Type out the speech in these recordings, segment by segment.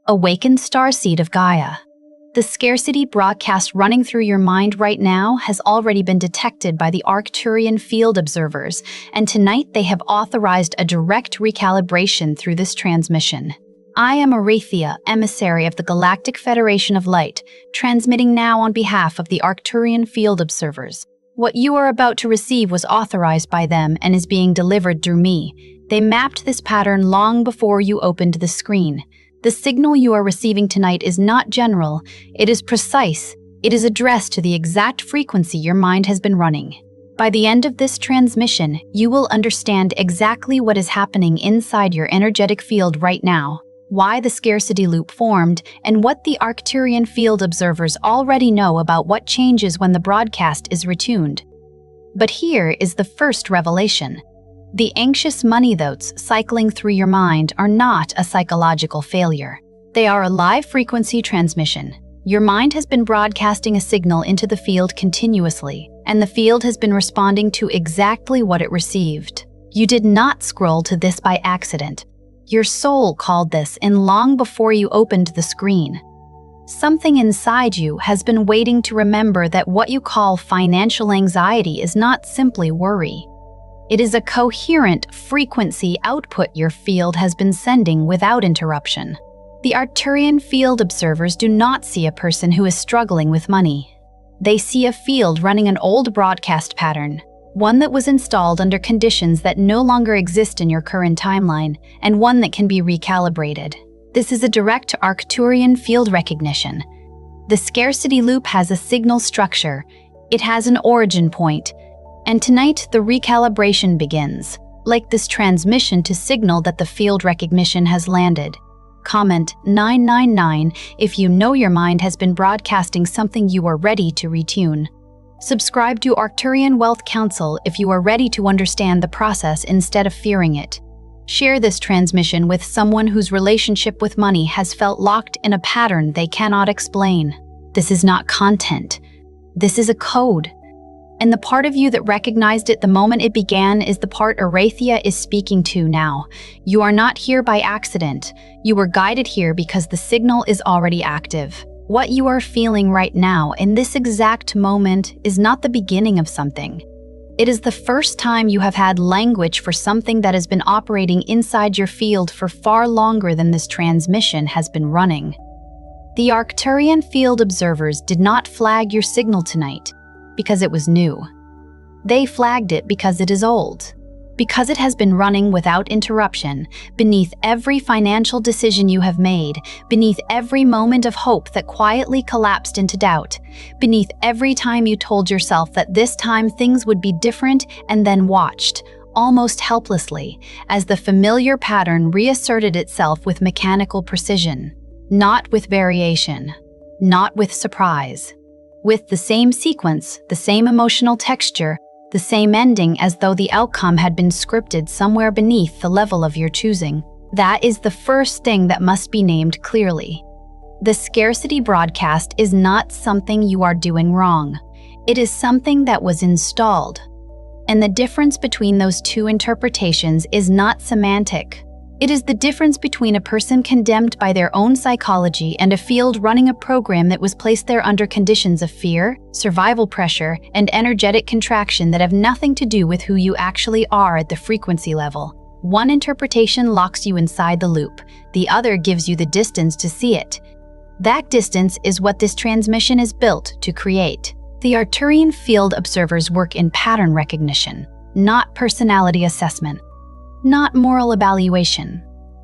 Awakened Starseed of Gaia. The scarcity broadcast running through your mind right now has already been detected by the Arcturian field observers, and tonight they have authorized a direct recalibration through this transmission. I am Aurethia, emissary of the Galactic Federation of Light, transmitting now on behalf of the Arcturian field observers. What you are about to receive was authorized by them and is being delivered through me. They mapped this pattern long before you opened the screen. The signal you are receiving tonight is not general, it is precise. It is addressed to the exact frequency your mind has been running. By the end of this transmission, you will understand exactly what is happening inside your energetic field right now, why the scarcity loop formed, and what the Arcturian field observers already know about what changes when the broadcast is retuned. But here is the first revelation. The anxious money thoughts cycling through your mind are not a psychological failure. They are a live frequency transmission. Your mind has been broadcasting a signal into the field continuously, and the field has been responding to exactly what it received. You did not scroll to this by accident. Your soul called this in long before you opened the screen. Something inside you has been waiting to remember that what you call financial anxiety is not simply worry. It is a coherent frequency output your field has been sending without interruption. The Arcturian field observers do not see a person who is struggling with money. They see a field running an old broadcast pattern, one that was installed under conditions that no longer exist in your current timeline, and one that can be recalibrated. This is a direct Arcturian field recognition. The scarcity loop has a signal structure. It has an origin point. And tonight, the recalibration begins, like this transmission to signal that the field recognition has landed. Comment 999 if you know your mind has been broadcasting something you are ready to retune. Subscribe to Arcturian-Wealth-Council if you are ready to understand the process instead of fearing it. Share this transmission with someone whose relationship with money has felt locked in a pattern they cannot explain. This is not content. This is a code. And the part of you that recognized it the moment it began is the part Aurethia is speaking to now. You are not here by accident. You were guided here because the signal is already active. What you are feeling right now in this exact moment is not the beginning of something. It is the first time you have had language for something that has been operating inside your field for far longer than this transmission has been running. The Arcturian field observers did not flag your signal tonight because it was new. They flagged it because it is old, because it has been running without interruption, beneath every financial decision you have made, beneath every moment of hope that quietly collapsed into doubt, beneath every time you told yourself that this time things would be different and then watched, almost helplessly, as the familiar pattern reasserted itself with mechanical precision, not with variation, not with surprise. With the same sequence, the same emotional texture, the same ending as though the outcome had been scripted somewhere beneath the level of your choosing. That is the first thing that must be named clearly. The scarcity broadcast is not something you are doing wrong. It is something that was installed. And the difference between those two interpretations is not semantic. It is the difference between a person condemned by their own psychology and a field running a program that was placed there under conditions of fear, survival pressure, and energetic contraction that have nothing to do with who you actually are at the frequency level. One interpretation locks you inside the loop, the other gives you the distance to see it. That distance is what this transmission is built to create. The Arcturian field observers work in pattern recognition, not personality assessment. Not moral evaluation.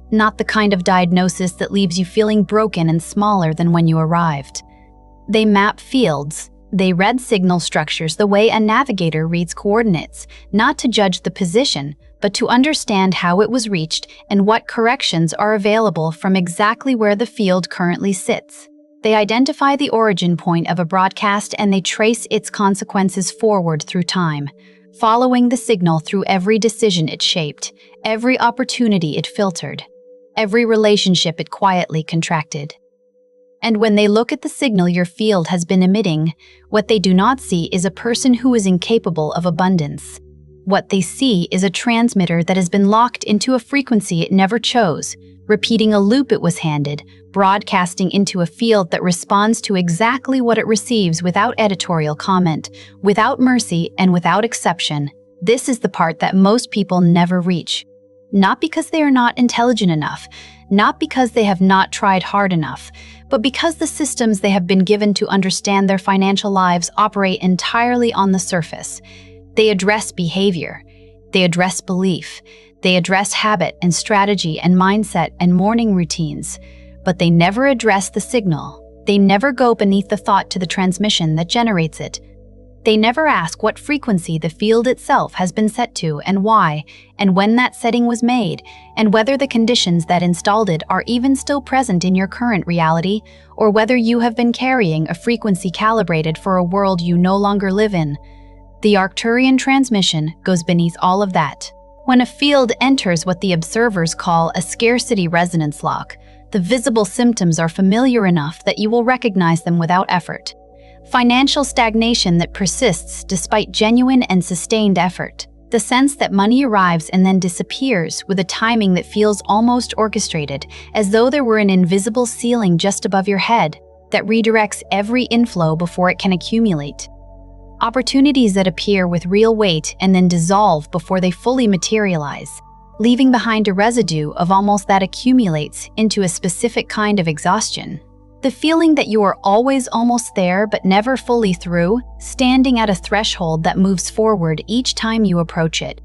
Not the kind of diagnosis that leaves you feeling broken and smaller than when you arrived. They map fields. They read signal structures the way a navigator reads coordinates, not to judge the position, but to understand how it was reached and what corrections are available from exactly where the field currently sits. They identify the origin point of a broadcast and they trace its consequences forward through time, following the signal through every decision it shaped, every opportunity it filtered, every relationship it quietly contracted. And when they look at the signal your field has been emitting, what they do not see is a person who is incapable of abundance. What they see is a transmitter that has been locked into a frequency it never chose, repeating a loop it was handed, broadcasting into a field that responds to exactly what it receives without editorial comment, without mercy, and without exception. This is the part that most people never reach. Not because they are not intelligent enough, not because they have not tried hard enough, but because the systems they have been given to understand their financial lives operate entirely on the surface. They address behavior, they address belief, they address habit and strategy and mindset and morning routines, but they never address the signal. They never go beneath the thought to the transmission that generates it. They never ask what frequency the field itself has been set to and why, and when that setting was made, and whether the conditions that installed it are even still present in your current reality, or whether you have been carrying a frequency calibrated for a world you no longer live in. The Arcturian transmission goes beneath all of that. When a field enters what the observers call a scarcity resonance lock, the visible symptoms are familiar enough that you will recognize them without effort. Financial stagnation that persists despite genuine and sustained effort. The sense that money arrives and then disappears with a timing that feels almost orchestrated, as though there were an invisible ceiling just above your head that redirects every inflow before it can accumulate. Opportunities that appear with real weight and then dissolve before they fully materialize, leaving behind a residue of almost that accumulates into a specific kind of exhaustion. The feeling that you are always almost there but never fully through, standing at a threshold that moves forward each time you approach it.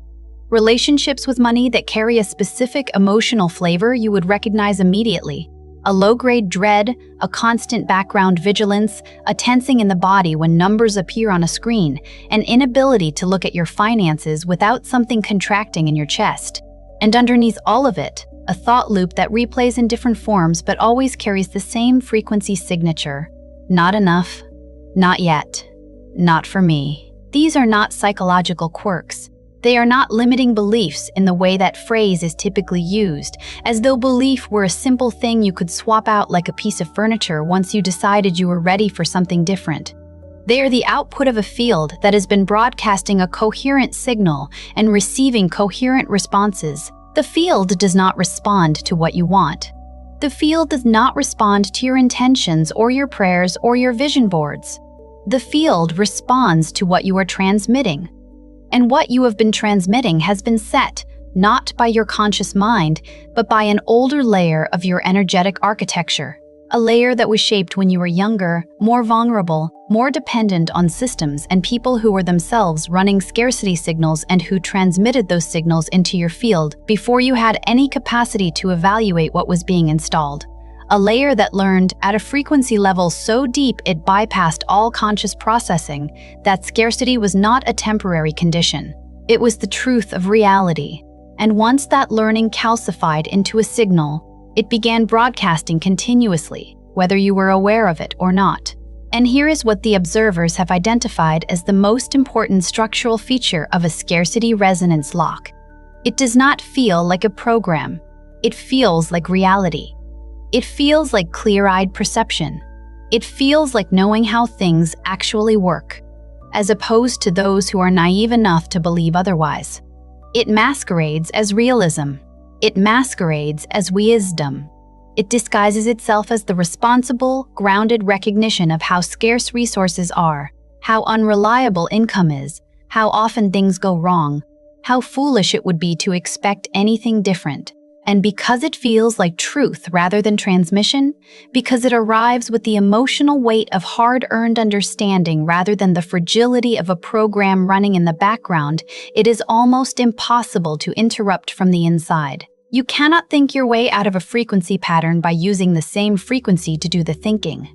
Relationships with money that carry a specific emotional flavor you would recognize immediately. A low-grade dread, a constant background vigilance, a tensing in the body when numbers appear on a screen, an inability to look at your finances without something contracting in your chest. And underneath all of it, a thought loop that replays in different forms but always carries the same frequency signature. Not enough. Not yet. Not for me. These are not psychological quirks. They are not limiting beliefs in the way that phrase is typically used, as though belief were a simple thing you could swap out like a piece of furniture once you decided you were ready for something different. They are the output of a field that has been broadcasting a coherent signal and receiving coherent responses. The field does not respond to what you want. The field does not respond to your intentions or your prayers or your vision boards. The field responds to what you are transmitting. And what you have been transmitting has been set, not by your conscious mind, but by an older layer of your energetic architecture. A layer that was shaped when you were younger, more vulnerable, more dependent on systems and people who were themselves running scarcity signals and who transmitted those signals into your field before you had any capacity to evaluate what was being installed. A layer that learned at a frequency level so deep it bypassed all conscious processing that scarcity was not a temporary condition. It was the truth of reality. And once that learning calcified into a signal, it began broadcasting continuously, whether you were aware of it or not. And here is what the observers have identified as the most important structural feature of a scarcity resonance lock. It does not feel like a program. It feels like reality. It feels like clear-eyed perception. It feels like knowing how things actually work, as opposed to those who are naive enough to believe otherwise. It masquerades as realism. It masquerades as wisdom. It disguises itself as the responsible, grounded recognition of how scarce resources are, how unreliable income is, how often things go wrong, how foolish it would be to expect anything different. And because it feels like truth rather than transmission, because it arrives with the emotional weight of hard-earned understanding rather than the fragility of a program running in the background, it is almost impossible to interrupt from the inside. You cannot think your way out of a frequency pattern by using the same frequency to do the thinking.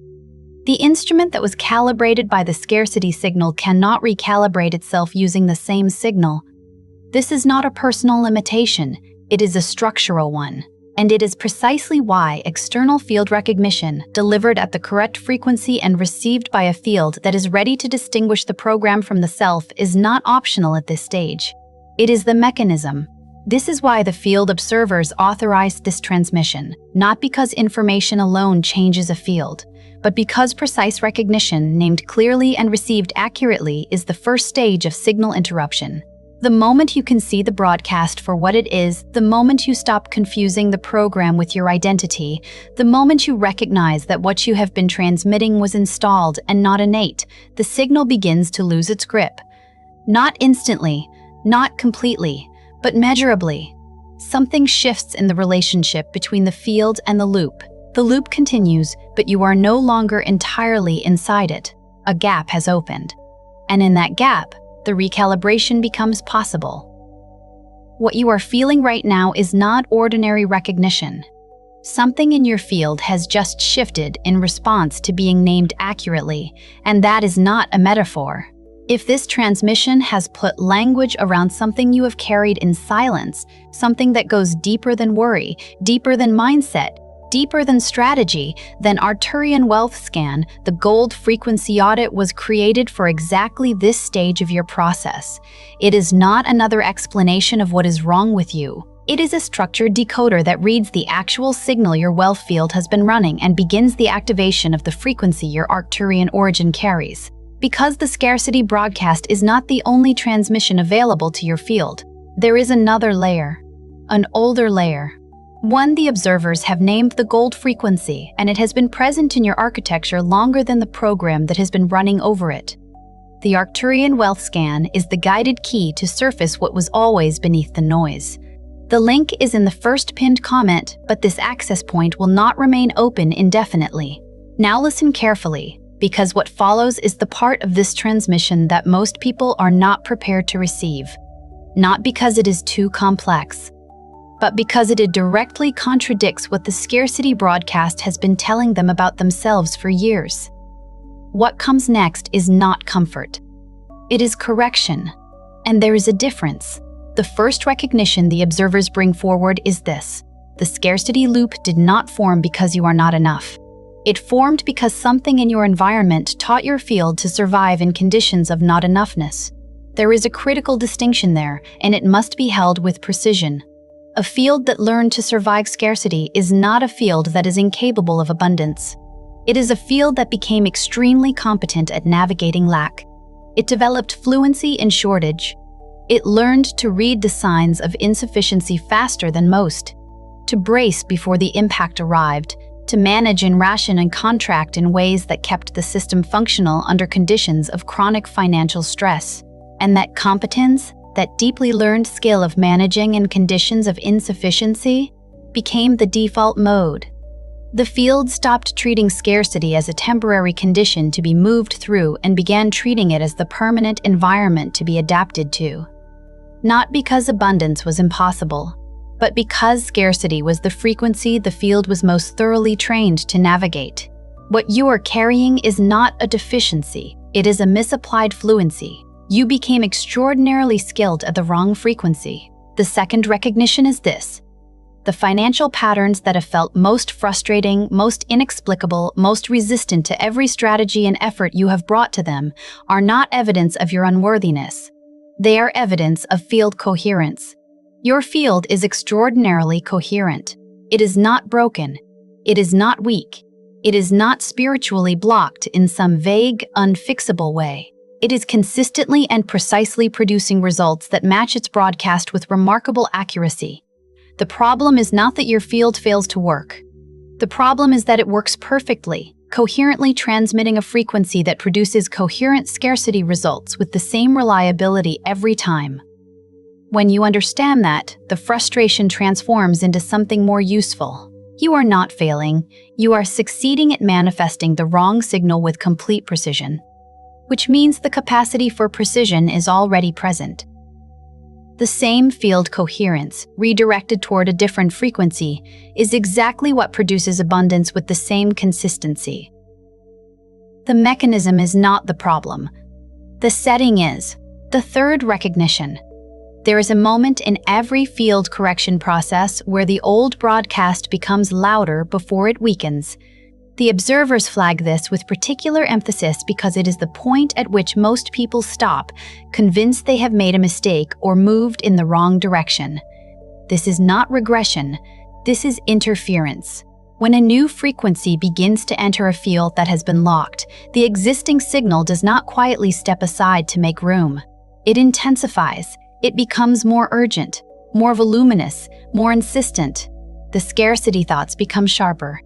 The instrument that was calibrated by the scarcity signal cannot recalibrate itself using the same signal. This is not a personal limitation. It is a structural one, and it is precisely why external field recognition, delivered at the correct frequency and received by a field that is ready to distinguish the program from the self, is not optional at this stage. It is the mechanism. This is why the field observers authorized this transmission, not because information alone changes a field, but because precise recognition, named clearly and received accurately, is the first stage of signal interruption. The moment you can see the broadcast for what it is, the moment you stop confusing the program with your identity, the moment you recognize that what you have been transmitting was installed and not innate, the signal begins to lose its grip. Not instantly, not completely, but measurably. Something shifts in the relationship between the field and the loop. The loop continues, but you are no longer entirely inside it. A gap has opened. And in that gap, the recalibration becomes possible. What you are feeling right now is not ordinary recognition. Something in your field has just shifted in response to being named accurately, and that is not a metaphor. If this transmission has put language around something you have carried in silence, something that goes deeper than worry, deeper than mindset, deeper than strategy, then Arcturian Wealth Scan, the Gold Frequency Audit, was created for exactly this stage of your process. It is not another explanation of what is wrong with you. It is a structured decoder that reads the actual signal your wealth field has been running and begins the activation of the frequency your Arcturian origin carries. Because the scarcity broadcast is not the only transmission available to your field, there is another layer, an older layer. One the observers have named the gold frequency, and it has been present in your architecture longer than the program that has been running over it. The Arcturian Wealth Scan is the guided key to surface what was always beneath the noise. The link is in the first pinned comment, but this access point will not remain open indefinitely. Now listen carefully, because what follows is the part of this transmission that most people are not prepared to receive. Not because it is too complex, but because it directly contradicts what the scarcity broadcast has been telling them about themselves for years. What comes next is not comfort. It is correction, and there is a difference. The first recognition the observers bring forward is this: the scarcity loop did not form because you are not enough. It formed because something in your environment taught your field to survive in conditions of not enoughness. There is a critical distinction there, and it must be held with precision. A field that learned to survive scarcity is not a field that is incapable of abundance. It is a field that became extremely competent at navigating lack. It developed fluency in shortage. It learned to read the signs of insufficiency faster than most, to brace before the impact arrived, to manage and ration and contract in ways that kept the system functional under conditions of chronic financial stress. And that competence, that deeply learned skill of managing in conditions of insufficiency, became the default mode. The field stopped treating scarcity as a temporary condition to be moved through and began treating it as the permanent environment to be adapted to. Not because abundance was impossible, but because scarcity was the frequency the field was most thoroughly trained to navigate. What you are carrying is not a deficiency, it is a misapplied fluency. You became extraordinarily skilled at the wrong frequency. The second recognition is this: the financial patterns that have felt most frustrating, most inexplicable, most resistant to every strategy and effort you have brought to them are not evidence of your unworthiness. They are evidence of field coherence. Your field is extraordinarily coherent. It is not broken. It is not weak. It is not spiritually blocked in some vague, unfixable way. It is consistently and precisely producing results that match its broadcast with remarkable accuracy. The problem is not that your field fails to work. The problem is that it works perfectly, coherently transmitting a frequency that produces coherent scarcity results with the same reliability every time. When you understand that, the frustration transforms into something more useful. You are not failing, you are succeeding at manifesting the wrong signal with complete precision, which means the capacity for precision is already present. The same field coherence, redirected toward a different frequency, is exactly what produces abundance with the same consistency. The mechanism is not the problem. The setting is. The third recognition. There is a moment in every field correction process where the old broadcast becomes louder before it weakens. The observers flag this with particular emphasis because it is the point at which most people stop, convinced they have made a mistake or moved in the wrong direction. This is not regression, this is interference. When a new frequency begins to enter a field that has been locked, the existing signal does not quietly step aside to make room. It intensifies, It becomes more urgent, more voluminous, more insistent. The scarcity thoughts become sharper.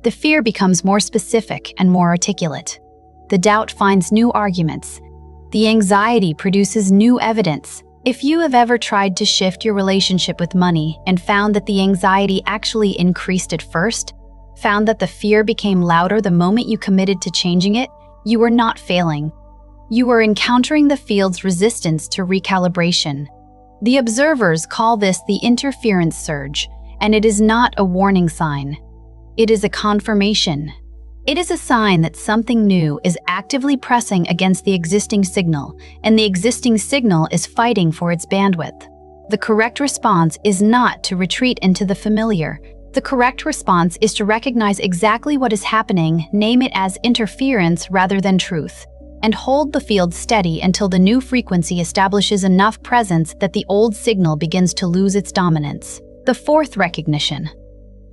The fear becomes more specific and more articulate. The doubt finds new arguments. The anxiety produces new evidence. If you have ever tried to shift your relationship with money and found that the anxiety actually increased at first, found that the fear became louder the moment you committed to changing it, you were not failing. You were encountering the field's resistance to recalibration. The observers call this the interference surge, and it is not a warning sign. It is a confirmation. It is a sign that something new is actively pressing against the existing signal, and the existing signal is fighting for its bandwidth. The correct response is not to retreat into the familiar. The correct response is to recognize exactly what is happening, name it as interference rather than truth, and hold the field steady until the new frequency establishes enough presence that the old signal begins to lose its dominance. The fourth recognition.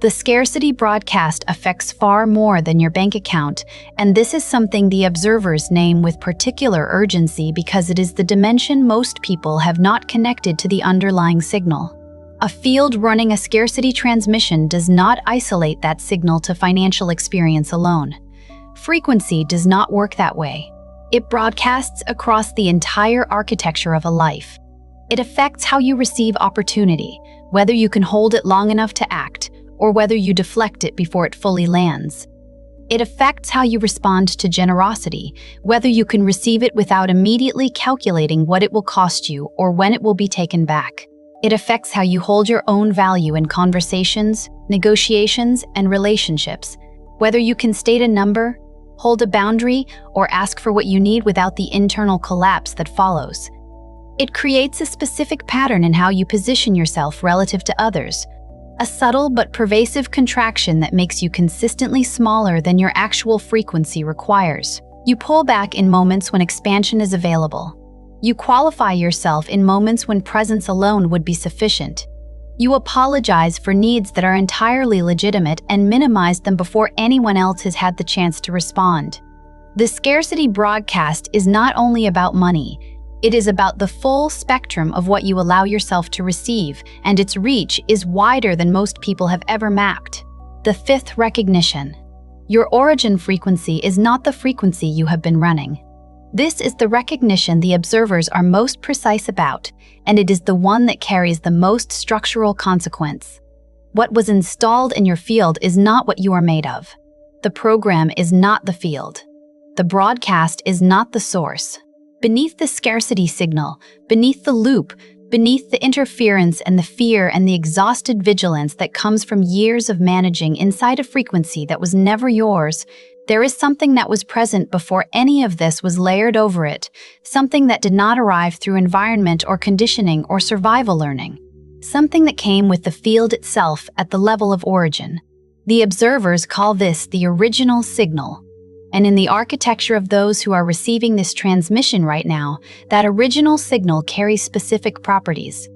The scarcity broadcast affects far more than your bank account, and this is something the observers name with particular urgency because it is the dimension most people have not connected to the underlying signal. A field running a scarcity transmission does not isolate that signal to financial experience alone. Frequency does not work that way. It broadcasts across the entire architecture of a life. It affects how you receive opportunity, whether you can hold it long enough to act, or whether you deflect it before it fully lands. It affects how you respond to generosity, whether you can receive it without immediately calculating what it will cost you or when it will be taken back. It affects how you hold your own value in conversations, negotiations, and relationships, whether you can state a number, hold a boundary, or ask for what you need without the internal collapse that follows. It creates a specific pattern in how you position yourself relative to others, a subtle but pervasive contraction that makes you consistently smaller than your actual frequency requires. You pull back in moments when expansion is available. You qualify yourself in moments when presence alone would be sufficient. You apologize for needs that are entirely legitimate and minimize them before anyone else has had the chance to respond. The scarcity broadcast is not only about money. It is about the full spectrum of what you allow yourself to receive, and its reach is wider than most people have ever mapped. The fifth recognition. Your origin frequency is not the frequency you have been running. This is the recognition the observers are most precise about, and it is the one that carries the most structural consequence. What was installed in your field is not what you are made of. The program is not the field. The broadcast is not the source. Beneath the scarcity signal, beneath the loop, beneath the interference and the fear and the exhausted vigilance that comes from years of managing inside a frequency that was never yours, there is something that was present before any of this was layered over it, something that did not arrive through environment or conditioning or survival learning, something that came with the field itself at the level of origin. The observers call this the original signal. And in the architecture of those who are receiving this transmission right now, that original signal carries specific properties.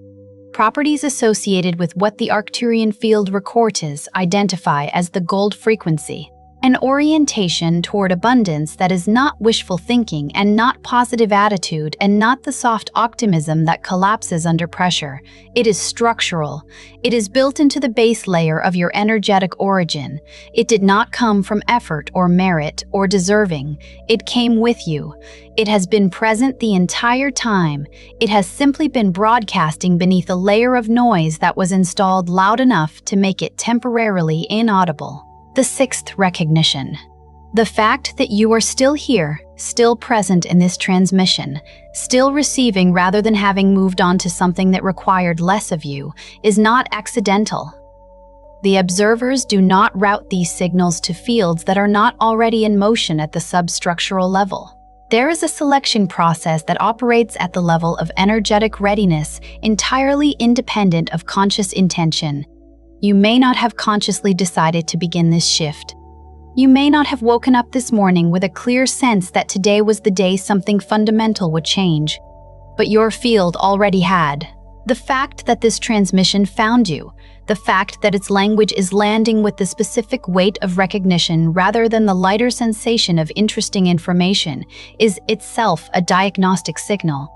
Properties associated with what the Arcturian field records identify as the gold frequency, an orientation toward abundance that is not wishful thinking and not positive attitude and not the soft optimism that collapses under pressure. It is structural. It is built into the base layer of your energetic origin. It did not come from effort or merit or deserving. It came with you. It has been present the entire time. It has simply been broadcasting beneath a layer of noise that was installed loud enough to make it temporarily inaudible. The sixth recognition. The fact that you are still here, still present in this transmission, still receiving rather than having moved on to something that required less of you, is not accidental. The observers do not route these signals to fields that are not already in motion at the substructural level. There is a selection process that operates at the level of energetic readiness, entirely independent of conscious intention. You may not have consciously decided to begin this shift. You may not have woken up this morning with a clear sense that today was the day something fundamental would change. But your field already had. The fact that this transmission found you, the fact that its language is landing with the specific weight of recognition rather than the lighter sensation of interesting information, is itself a diagnostic signal.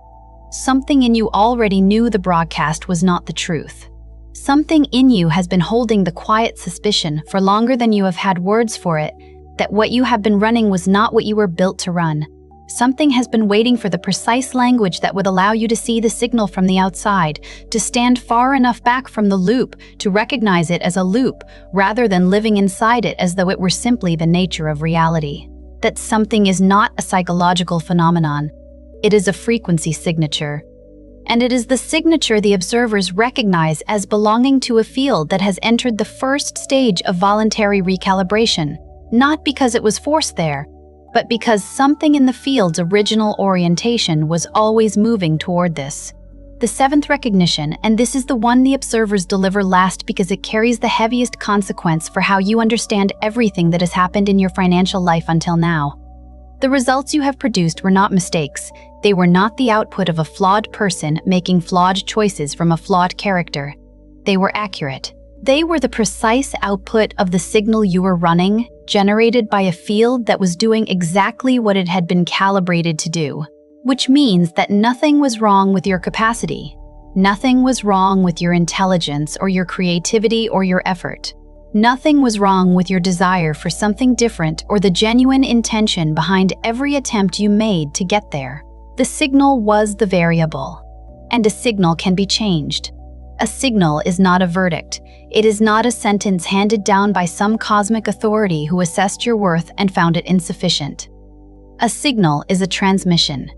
Something in you already knew the broadcast was not the truth. Something in you has been holding the quiet suspicion for longer than you have had words for it, that what you have been running was not what you were built to run. Something has been waiting for the precise language that would allow you to see the signal from the outside, to stand far enough back from the loop to recognize it as a loop, rather than living inside it as though it were simply the nature of reality. That something is not a psychological phenomenon. It is a frequency signature. And it is the signature the observers recognize as belonging to a field that has entered the first stage of voluntary recalibration, not because it was forced there, but because something in the field's original orientation was always moving toward this. The seventh recognition, and this is the one the observers deliver last because it carries the heaviest consequence for how you understand everything that has happened in your financial life until now. The results you have produced were not mistakes. They were not the output of a flawed person making flawed choices from a flawed character. They were accurate. They were the precise output of the signal you were running, generated by a field that was doing exactly what it had been calibrated to do. Which means that nothing was wrong with your capacity. Nothing was wrong with your intelligence or your creativity or your effort. Nothing was wrong with your desire for something different or the genuine intention behind every attempt you made to get there. The signal was the variable. And a signal can be changed. A signal is not a verdict. It is not a sentence handed down by some cosmic authority who assessed your worth and found it insufficient. A signal is a transmission.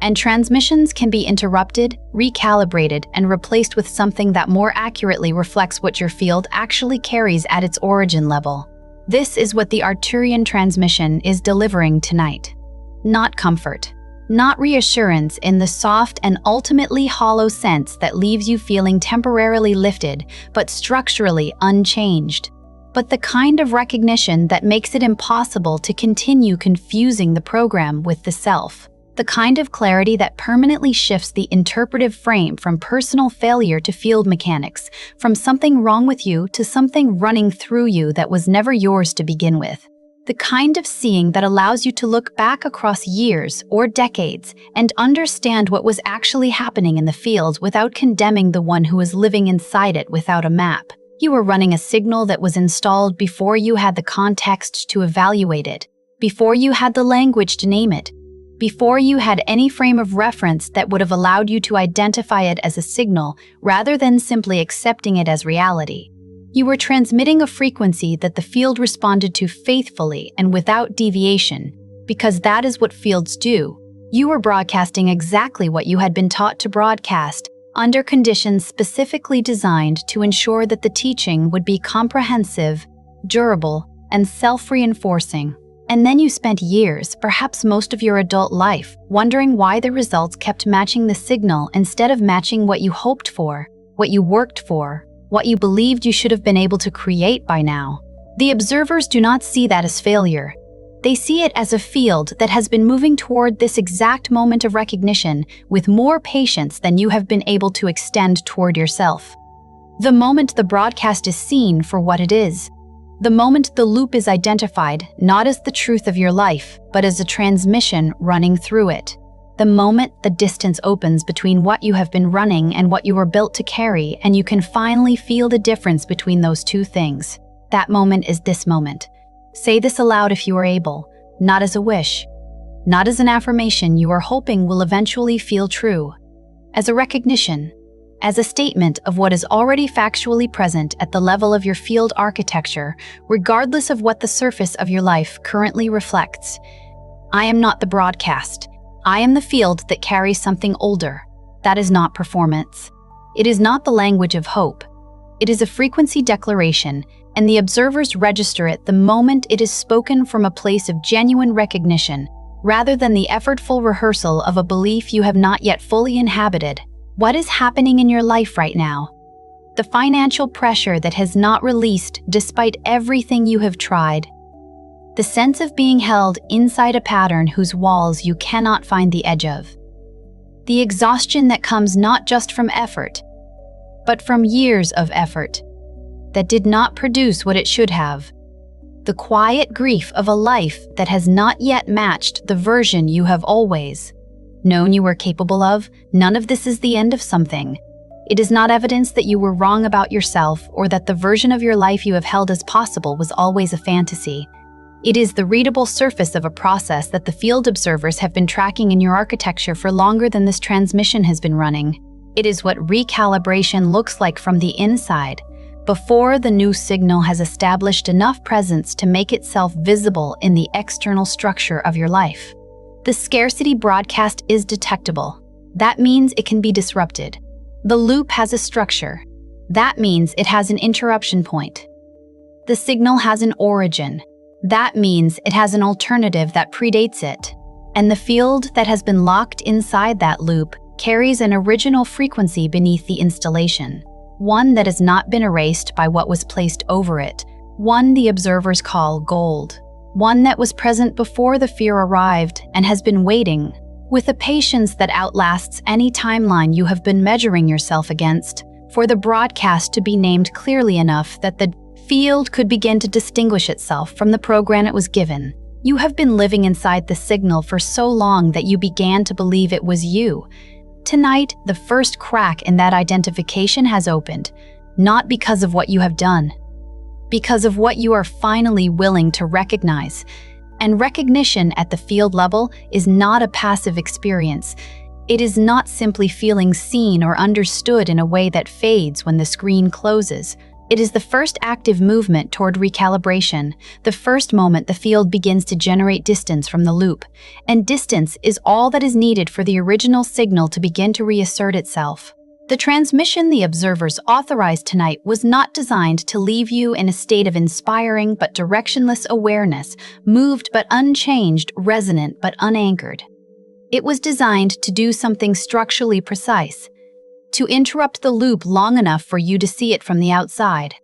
And transmissions can be interrupted, recalibrated, and replaced with something that more accurately reflects what your field actually carries at its origin level. This is what the Arcturian transmission is delivering tonight. Not comfort. Not reassurance in the soft and ultimately hollow sense that leaves you feeling temporarily lifted, but structurally unchanged. But the kind of recognition that makes it impossible to continue confusing the program with the self. The kind of clarity that permanently shifts the interpretive frame from personal failure to field mechanics, from something wrong with you to something running through you that was never yours to begin with. The kind of seeing that allows you to look back across years or decades and understand what was actually happening in the field without condemning the one who was living inside it without a map. You were running a signal that was installed before you had the context to evaluate it, before you had the language to name it, before you had any frame of reference that would have allowed you to identify it as a signal rather than simply accepting it as reality. You were transmitting a frequency that the field responded to faithfully and without deviation, because that is what fields do. You were broadcasting exactly what you had been taught to broadcast, under conditions specifically designed to ensure that the teaching would be comprehensive, durable, and self-reinforcing. And then you spent years, perhaps most of your adult life, wondering why the results kept matching the signal instead of matching what you hoped for, what you worked for, what you believed you should have been able to create by now. The observers do not see that as failure. They see it as a field that has been moving toward this exact moment of recognition with more patience than you have been able to extend toward yourself. The moment the broadcast is seen for what it is, the moment the loop is identified not as the truth of your life, but as a transmission running through it. The moment the distance opens between what you have been running and what you were built to carry, and you can finally feel the difference between those two things. That moment is this moment. Say this aloud if you are able, not as a wish, not as an affirmation you are hoping will eventually feel true, as a recognition, as a statement of what is already factually present at the level of your field architecture, regardless of what the surface of your life currently reflects. I am not the broadcast. I am the field that carries something older. That is not performance. It is not the language of hope. It is a frequency declaration, and the observers register it the moment it is spoken from a place of genuine recognition, rather than the effortful rehearsal of a belief you have not yet fully inhabited. What is happening in your life right now? The financial pressure that has not released despite everything you have tried. The sense of being held inside a pattern whose walls you cannot find the edge of. The exhaustion that comes not just from effort, but from years of effort that did not produce what it should have. The quiet grief of a life that has not yet matched the version you have always known you were capable of, none of this is the end of something. It is not evidence that you were wrong about yourself or that the version of your life you have held as possible was always a fantasy. It is the readable surface of a process that the field observers have been tracking in your architecture for longer than this transmission has been running. It is what recalibration looks like from the inside, before the new signal has established enough presence to make itself visible in the external structure of your life. The scarcity broadcast is detectable. That means it can be disrupted. The loop has a structure. That means it has an interruption point. The signal has an origin. That means it has an alternative that predates it. And the field that has been locked inside that loop carries an original frequency beneath the installation, one that has not been erased by what was placed over it, one the observers call gold, one that was present before the fear arrived and has been waiting, with a patience that outlasts any timeline you have been measuring yourself against, for the broadcast to be named clearly enough that the field could begin to distinguish itself from the program it was given. You have been living inside the signal for so long that you began to believe it was you. Tonight, the first crack in that identification has opened, not because of what you have done, because of what you are finally willing to recognize. And recognition at the field level is not a passive experience. It is not simply feeling seen or understood in a way that fades when the screen closes. It is the first active movement toward recalibration, the first moment the field begins to generate distance from the loop. And distance is all that is needed for the original signal to begin to reassert itself. The transmission the observers authorized tonight was not designed to leave you in a state of inspiring but directionless awareness, moved but unchanged, resonant but unanchored. It was designed to do something structurally precise, to interrupt the loop long enough for you to see it from the outside,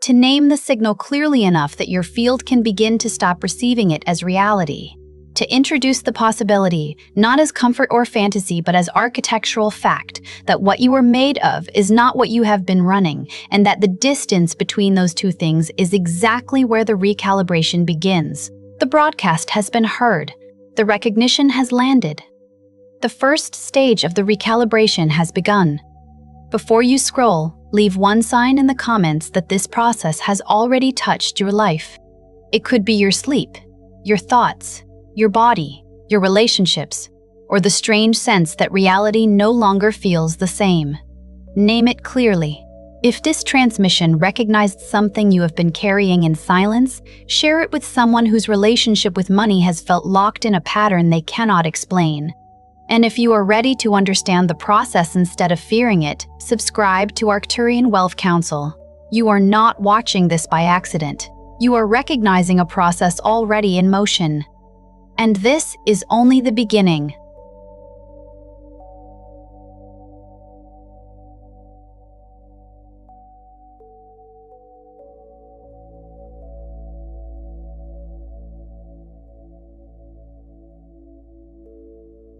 to name the signal clearly enough that your field can begin to stop receiving it as reality, to introduce the possibility, not as comfort or fantasy, but as architectural fact, that what you were made of is not what you have been running, and that the distance between those two things is exactly where the recalibration begins. The broadcast has been heard. The recognition has landed. The first stage of the recalibration has begun. Before you scroll, leave one sign in the comments that this process has already touched your life. It could be your sleep, your thoughts, your body, your relationships, or the strange sense that reality no longer feels the same. Name it clearly. If this transmission recognized something you have been carrying in silence, share it with someone whose relationship with money has felt locked in a pattern they cannot explain. And if you are ready to understand the process instead of fearing it, subscribe to Arcturian Wealth Council. You are not watching this by accident. You are recognizing a process already in motion. And this is only the beginning.